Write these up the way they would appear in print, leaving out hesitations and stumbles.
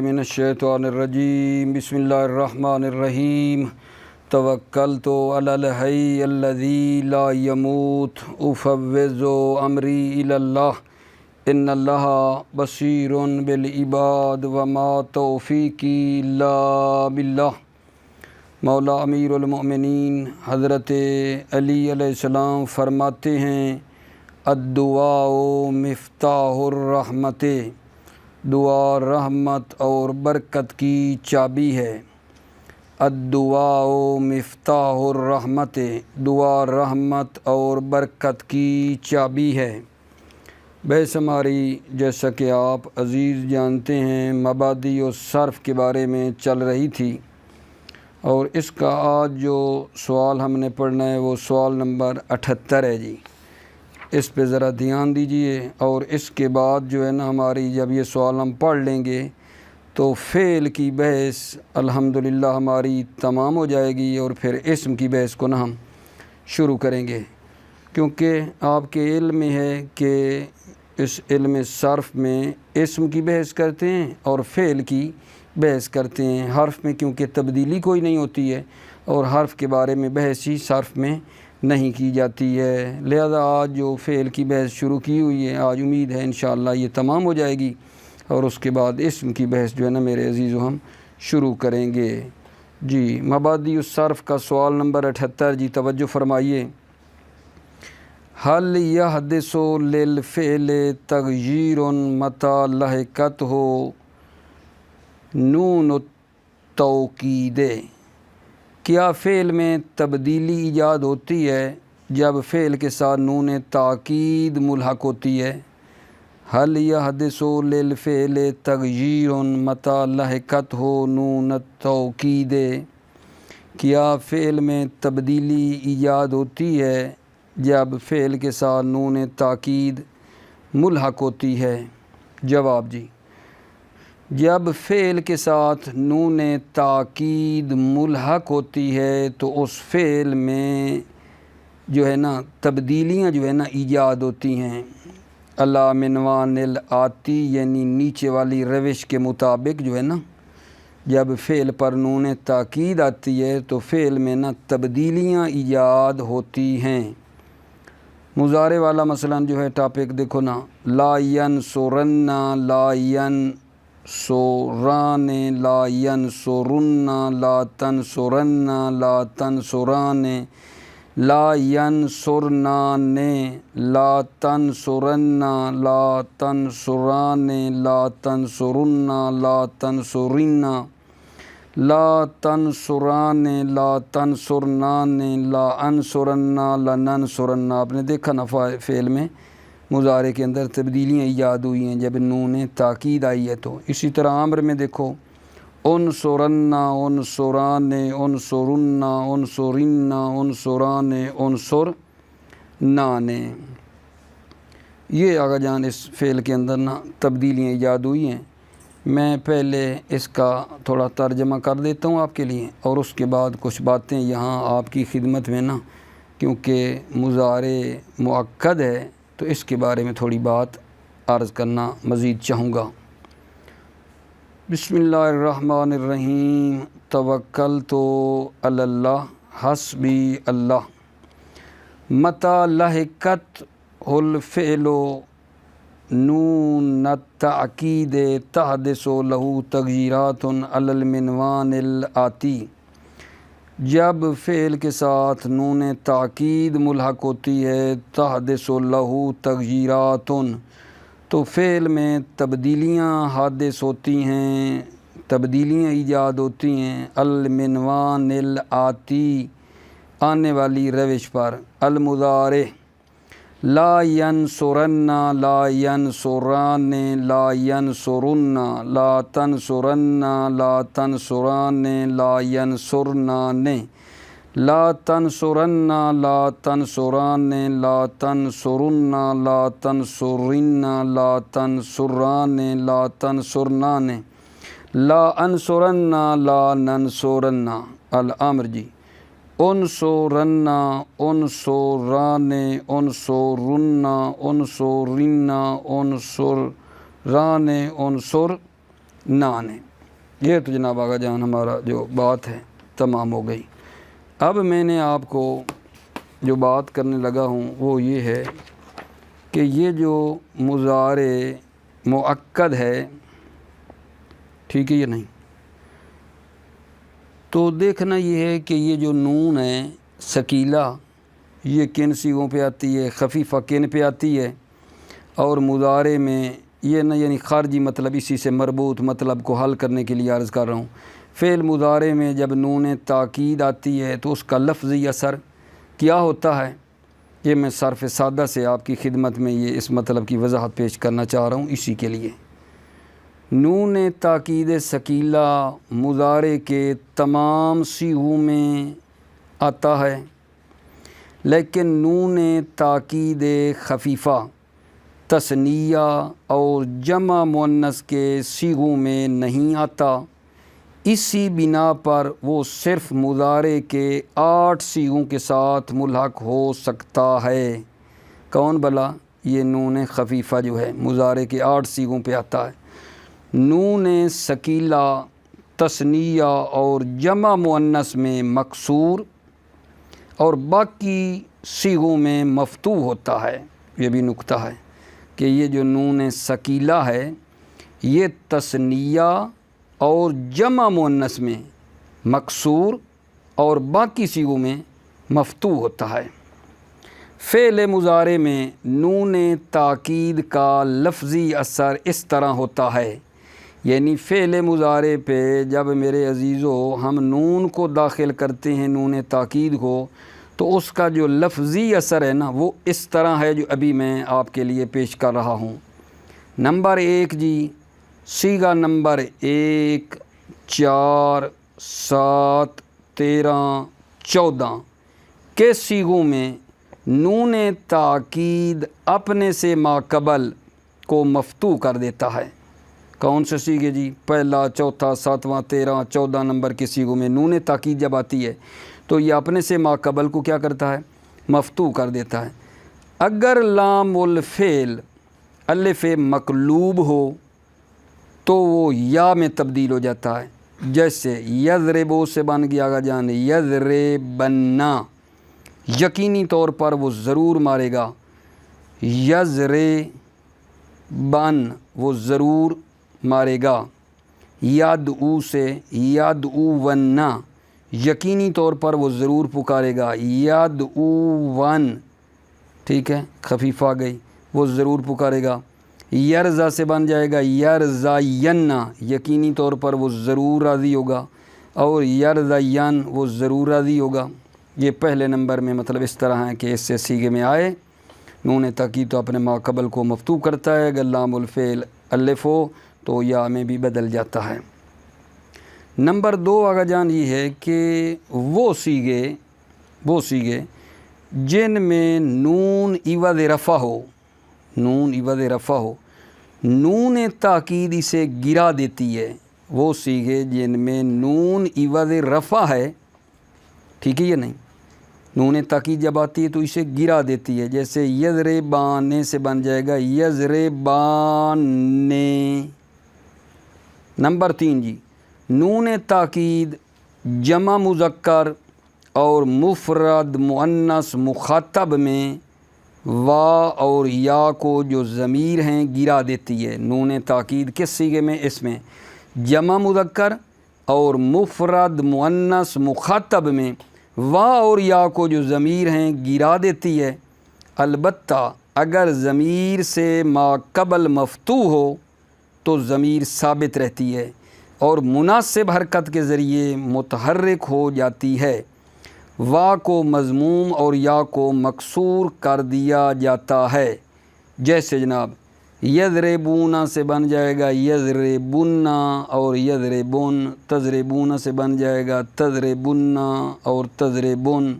मिनश्शैतानिर्रजीम बिस्मिल्लाहिर्रहमानिर्रहीम तवक्कलतु अलल हय्य अल्लज़ी ला यमूत उफ़व्विज़ु अमरी इलल्लाह इन्नल्लाहा बसीरुन बिल इबाद वमा तौफ़ीक़ी इल्ला बिल्लाह। मौला अमीरुल मोमिनीन हज़रत अली अलैहिस्सलाम फरमाते हैं, अद्दुआओ मिफ्ताहुर रहमत, दुआ रहमत और बरकत की चाबी है। अद्दुआओ मिफ्ताहुर रहमत, दुआ रहमत और बरकत की चाबी है। बहस हमारी, जैसा कि आप अज़ीज़ जानते हैं, मबादी और सर्फ़ के बारे में चल रही थी और इसका आज जो सवाल हमने पढ़ना है वो सवाल नंबर 78 है जी। इस पे ज़रा ध्यान दीजिए और इसके बाद जो है ना हमारी जब ये सवाल हम पढ़ लेंगे तो फ़ेल की बहस अल्हम्दुलिल्लाह हमारी तमाम हो जाएगी और फिर इस्म की बहस को ना हम शुरू करेंगे, क्योंकि आपके इल्म में है कि इस इल्म सर्फ़ में इस्म की बहस करते हैं और फ़ेल की बहस करते हैं। हर्फ़ में क्योंकि तब्दीली कोई नहीं होती है और हर्फ़ के बारे में बहस ही सर्फ़ में नहीं की जाती है, लिहाजा आज जो फ़ेल की बहस शुरू की हुई है, आज उम्मीद है इंशाअल्लाह ये तमाम हो जाएगी और उसके बाद इस्म की बहस जो है ना मेरे अज़ीज़ों हम शुरू करेंगे जी। मबादी उस सर्फ़ का सवाल नंबर 78 जी, तवज्जो फरमाइए। हल यहदिसु लिल फ़ेल तग़यीरुन मता लहक़तहु नून तौकीद, क्या फ़ेल में तब्दीली ईजाद होती है जब फ़ेल के साथ नून ताकीद मुल्हक़ होती है। हल यहदिसु लिल फ़ेल तग़यीरुन मता लहक़तहु नून तौकीद, क्या फ़ेल में तब्दीली ईजाद होती है जब फ़ेल के साथ नून ताकीद मुल्हक़ होती है। जवाब जी, जब फ़ेल के साथ नून ताकीद मुल्हक़ होती है तो उस फ़ेल में जो है ना तब्दीलियाँ जो है ना ईजाद होती हैं। अला मिनवानिल आती, यानी नीचे वाली रविश के मुताबिक जो है ना, जब फ़ेल पर नून ताकीद आती है तो फ़ेल में ना तब्दीलियाँ ईजाद होती हैं। मुज़ारे वाला मसलन जो है टॉपिक देखो ना, ला यनसुरन्ना ला यनसुराने ला यनसुरुन्ना ला तनसुरन्ना ला तनसुराने ला यनसुरनाने ला तनसुरन्ना ला तनसुराने ला तनसुरुन्ना ला तनसुरिन्ना ला तनसुराने ला तनसुरनाने ला अनसुरन्ना ला ननसुरन्ना। आपने देखा ना फ़ेल में मुज़ारे के अंदर तब्दीलियाँ ईजाद हुई हैं जब नून ताकीद आई है। तो इसी तरह आम्र में देखो, उनसुरन्ना उनसुराने उनसुरुन्ना उनसुरिन्ना उनसुराने उनसुरनाने, ये आगा जान इस फ़ेल के अंदर ना तब्दीलियाँ ईजाद हुई हैं। मैं पहले इसका थोड़ा तर्जमा कर देता हूँ आपके लिए और उसके बाद कुछ बातें यहाँ आपकी खिदमत में ना, क्योंकि मुज़ारे मुअक्कद है तो इसके बारे में थोड़ी बात अर्ज़ करना मज़ीद चाहूँगा। बिस्मिल्लाहिर्रहमानिर्रहीम तवक्कलतु अलल्लाह हस्बी अल्लाह। मता लहक़तहुल फ़ेलो नून ताकीद तहदिसु लहू तग़यीरातुन अलल मिनवानिल आती, जब फ़ेल के साथ नून ताकीद मुल्हक़ होती है तहदिसु लहू तग़यीरातुन, तो फ़ेल में तब्दीलियाँ हादिस होती हैं, तब्दीलियाँ ईजाद होती हैं। अल मिनवानिल आती, आने वाली रविश पर। अल मुज़ारे ला यनसुरन्ना ला यनसुराने ला यनसुरुन्ना ला तनसुरन्ना ला तनसुराने ला यनसुरनाने ला तनसुरन्ना ला तनसुराने ला तनसुरुन्ना ला तनसुरिन्ना ला तनसुराने ला तनसुरनाने ला अनसुरन्ना ला ननसुरन्ना। अल अम्र जी, उनसुरन्ना उनसुराने उनसुरुन्ना उनसुरिन्ना उनसुराने उनसुरनाने نان ہے۔ یہ تو جناب آقا جان ہمارا جو بات ہے تمام ہو گئی۔ اب میں نے آپ کو جو بات کرنے لگا ہوں وہ یہ ہے کہ یہ جو مضارع مؤکد ہے، ٹھیک ہے یا نہیں، تو دیکھنا یہ ہے کہ یہ جو نون ہے ثقیلہ یہ کن صیغوں پہ آتی ہے، خفیفہ کن پہ آتی ہے، اور مضارع میں یہ نہ یعنی خارجی مطلب اسی سے مربوط مطلب کو حل کرنے کے لیے عرض کر رہا ہوں۔ فعل مضارع میں جب نون تاکید آتی ہے تو اس کا لفظی اثر کیا ہوتا ہے، یہ میں صرف سادہ سے آپ کی خدمت میں یہ اس مطلب کی وضاحت پیش کرنا چاہ رہا ہوں۔ اسی کے لیے نون تاکید ثقیلہ مضارع کے تمام صیغوں میں آتا ہے، لیکن نون تاکید خفیفہ تثنیہ اور جمع مؤنث کے صیغوں میں نہیں آتا۔ اسی بنا پر وہ صرف مضارع کے 8 صیغوں کے ساتھ ملحق ہو سکتا ہے۔ کون بلا؟ یہ نون خفیفہ جو ہے مضارع کے 8 صیغوں پہ آتا ہے۔ نون ثقیلہ تثنیہ اور جمع مؤنث میں مکسور اور باقی صیغوں میں مفتوح ہوتا ہے۔ یہ بھی نکتہ ہے کہ یہ جو نون ثقیلہ ہے یہ تثنیہ اور جمع مؤنث میں مکسور اور باقی صیغوں میں مفتوح ہوتا ہے۔ فعل مضارع میں نون تاکید کا لفظی اثر اس طرح ہوتا ہے، یعنی فعل مضارع پہ جب میرے عزیزو ہم نون کو داخل کرتے ہیں، نون تاکید کو، تو اس کا جو لفظی اثر ہے نا وہ اس طرح ہے جو ابھی میں آپ کے لیے پیش کر رہا ہوں۔ نمبر 1 جی، صیغہ نمبر 1، 4، 7، 13، 14 کے صیغوں میں نون تاکید اپنے سے ماقبل کو مفتوح کر دیتا ہے۔ کون سے صیغے جی؟ پہلا، چوتھا، 7واں، 13، 14 نمبر کے صیغوں میں نون تاکید جب آتی ہے تو یہ اپنے سے ماقبل کو کیا کرتا ہے؟ مفتوح کر دیتا ہے۔ اگر لام الفعل الف مقلوب ہو تو وہ یا میں تبدیل ہو جاتا ہے، جیسے یضربو سے بن گیا آگا جان یضربنا، یقینی طور پر وہ ضرور مارے گا۔ یضربن وہ ضرور مارے گا۔ یدعو سے یدعونا، یقینی طور پر وہ ضرور پکارے گا۔ یدعون، ٹھیک ہے، خفیف آ گئی، وہ ضرور پکارے گا۔ یرزا سے بن جائے گا یرزاین، یقینی طور پر وہ ضرور راضی ہوگا، اور یرزین وہ ضرور راضی ہوگا۔ یہ پہلے نمبر میں مطلب اس طرح ہے کہ اس سے صیغے میں آئے نون تاکید تو اپنے ماقبل کو مفتوح کرتا ہے، اگر لام الفعل الف ہو تو یا میں بھی بدل جاتا ہے۔ نمبر 2 آگا جان یہ ہے کہ وہ صیغے جن میں نون عوض رفع ہو، نون تاکید اسے گرا دیتی ہے۔ وہ صیغے جن میں نون عوض رفع ہے، ٹھیک ہے یا نہیں، نون تاکید جب آتی ہے تو اسے گرا دیتی ہے، جیسے یضربان سے بن جائے گا یضربان۔ نمبر 3 جی، نون تاکید جمع مذکر اور مفرد مؤنث مخاطب میں وا اور یا کو جو ضمیر ہیں گرا دیتی ہے۔ نون تاکید کس صیغے میں؟ اس میں جمع مذکر اور مفرد مؤنث مخاطب میں وا اور یا کو جو ضمیر ہیں گرا دیتی ہے۔ البتہ اگر ضمیر سے ماقبل مفتوح ہو تو ضمیر ثابت رہتی ہے اور مناسب حرکت کے ذریعے متحرک ہو جاتی ہے۔ وا کو مضموم اور یا کو مکسور کر دیا جاتا ہے، جیسے جناب یضربون سے بن جائے گا یضربن اور یضربن، تضربون سے بن جائے گا تضربن اور تضربن،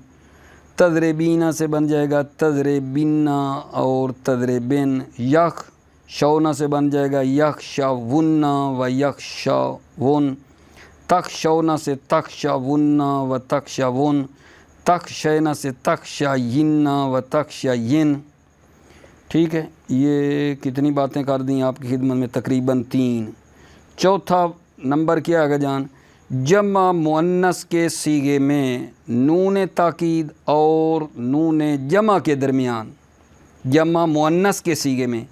تضربین سے بن جائے گا تضربن اور تضربن، یخشون سے بن جائے گا یخشون و یخشون، تخشون سے تخشون و تخشون، تخشین سے تخشین و تخشین۔ ٹھیک ہے، یہ کتنی باتیں کر دیں آپ کی خدمت میں؟ تقریباً 3۔ चौथा नंबर क्या है जान, जमा मुअन्नस के सीगे में नून ताकीद और नून जमा के दरमियान, जमा मुअन्नस के सीगे में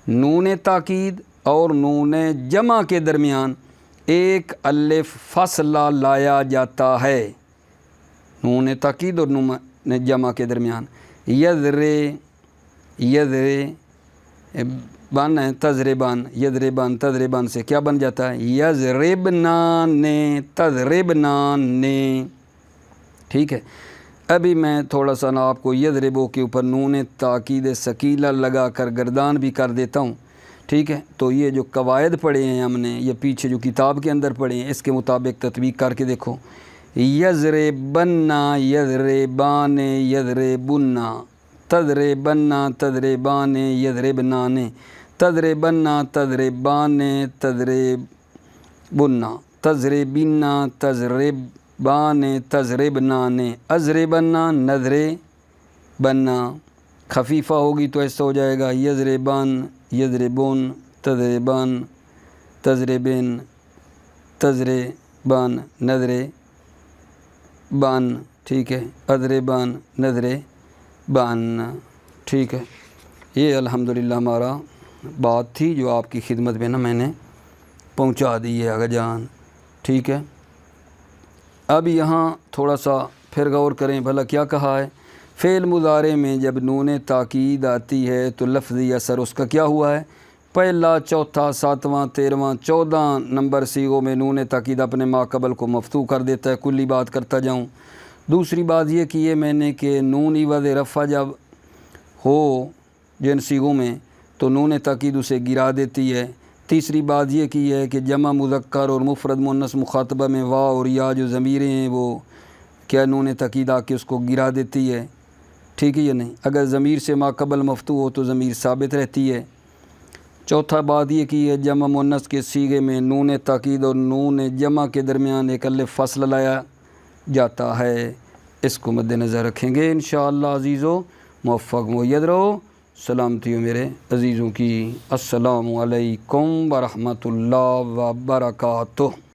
नून ताकीद और नून जमा के दरमियान एक अलिफ फासला लाया जाता है। नून ताकीद और नून जमा के दरमियान यदरे, यदरे बन है तजरेबान, यदरेबान तजरेबान से क्या बन जाता है, यजरेबना ने तजरेबना ने। ठीक है, अभी मैं थोड़ा सा ना आपको यदरेबो के ऊपर नून ताकीद सकीला लगा कर गर्दान भी कर देता हूँ। ठीक है, तो ये जो कवायद पढ़े हैं हमने, ये पीछे जो किताब के अंदर पढ़े हैं, इसके मुताबिक तत्वीक करके देखो। यजरेबन्ना यजरेबान यजरेबुन्ना, तजरेबन्ना तजरेबान यजरेबनाने, तजरेबन्ना तजरेबान तजरेबुन्ना, तजरेबिन्ना तजरेबान तजरेबनाने, अजरेबन्ना नजरे बन्ना, खफीफ़ा होगी तो ऐसा हो जाएगा यजरेबान यजरेबुन, तजरेबान तजरेबिन, तजरेबान नजरे बान। ठीक है, अजरेबान नजरे बान। ठीक है, ये अल्हम्दुलिल्लाह हमारा बात थी जो आपकी खिदमत में ना मैंने पहुंचा दी है आगा जान। ठीक है, अब यहाँ थोड़ा सा फिर गौर करें भला क्या कहा है। फ़ेल मुज़ारे में जब नून ताकीद आती है तो लफ्ज़ी असर उसका क्या हुआ है, पहला, चौथा, सातवां, 13वां, 14 नंबर सीगों में नून ताकीद अपने माक़बल को मफ़तू कर देता है। कुल्ली बात करता जाऊँ। दूसरी बात ये की है मैंने कि नून इवज़ रफ़ा जब हो जिन सीगों में तो नून ताकीद उसे गिरा देती है। तीसरी बात ये की है कि जमा मुज़क्कर और मुफ़रद मुअन्नस मुखातबा में वाह और या जो ज़मीरें हैं वो क्या नून ताकीद आके उसको गिरा देती है। ठीक है या नहीं, अगर ज़मीर से माक़बल मफ़तू हो तो ज़मीर साबित रहती है। चौथा बात ये की है जमा मुअन्नस के सीगे में नून ताकीद और नून जमा के दरमियान एक अलिफ फ़ासला लाया जाता है। इसको मद्देनज़र रखेंगे इंशाअल्लाह अज़ीज़ों। मुवफ़्फ़क़ मुय्यद रहो। सलामती हो मेरे अज़ीज़ों की। अस्सलामु अलैकुम व रहमतुल्लाह व बरकातुहू।